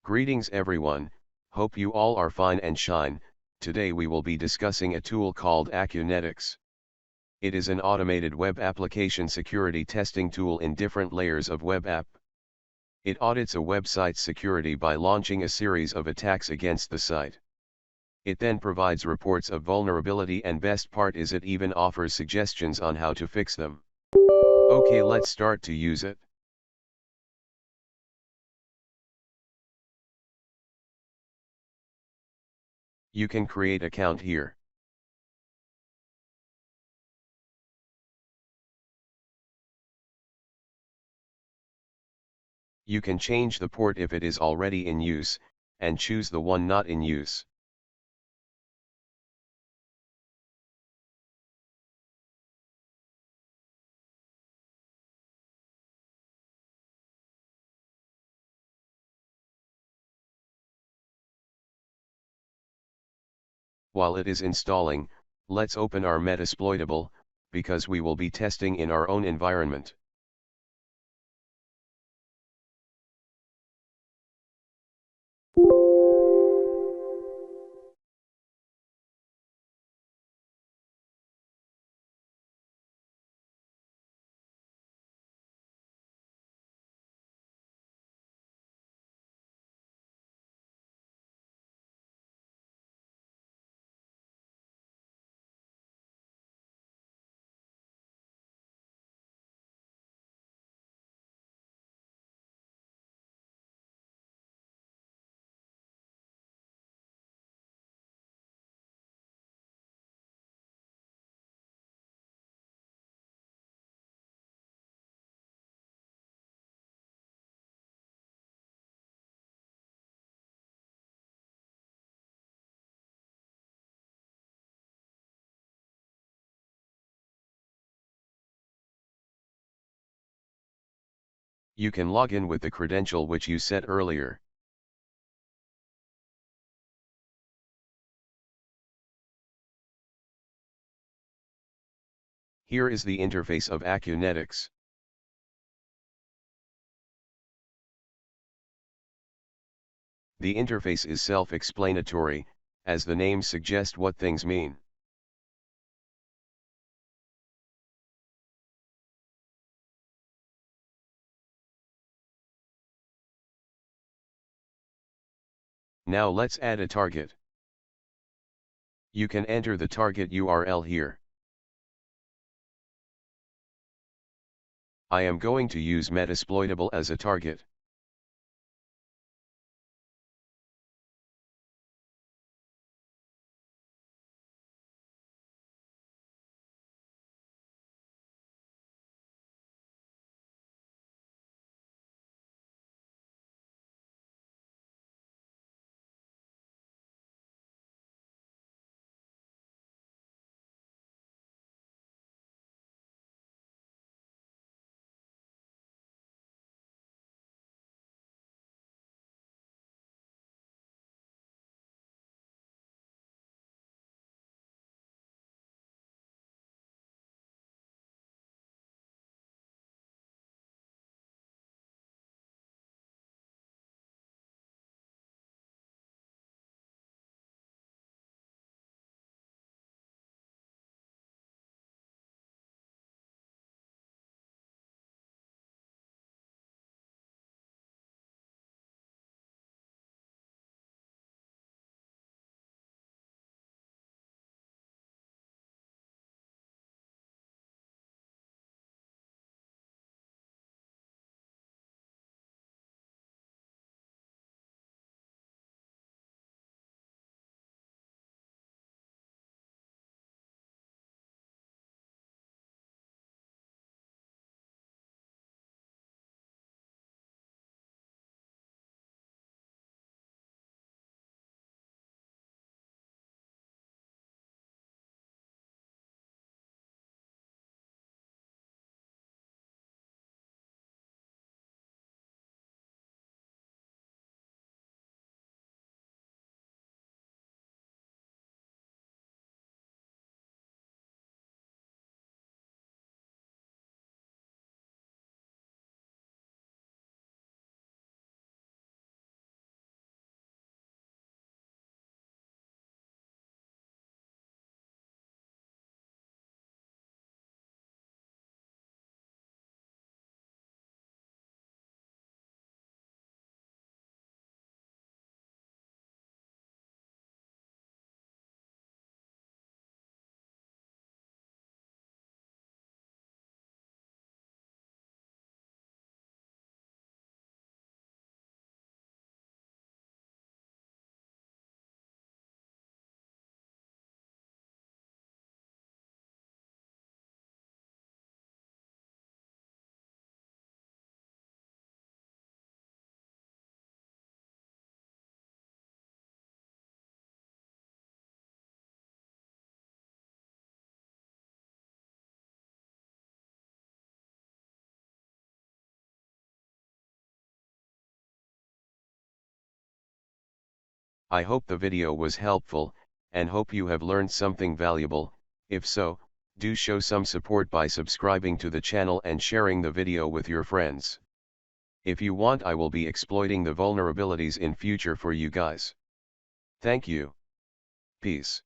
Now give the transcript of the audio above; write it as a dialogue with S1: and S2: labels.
S1: Greetings everyone, hope you all are fine and shine. Today we will be discussing a tool called Acunetix. It is an automated web application security testing tool in different layers of web app. It audits a website's security by launching a series of attacks against the site. It then provides reports of vulnerability, and best part is it even offers suggestions on how to fix them. Okay, let's start to use it. You can create account here. You can change the port if it is already in use, and choose the one not in use. While it is installing, let's open our Metasploitable, because we will be testing in our own environment. You can log in with the credential which you set earlier. Here is the interface of Acunetix. The interface is self-explanatory, as the names suggest what things mean. Now let's add a target. You can enter the target URL here. I am going to use Metasploitable as a target. I hope the video was helpful, and hope you have learned something valuable. If so, do show some support by subscribing to the channel and sharing the video with your friends. If you want, I will be exploiting the vulnerabilities in future for you guys. Thank you. Peace.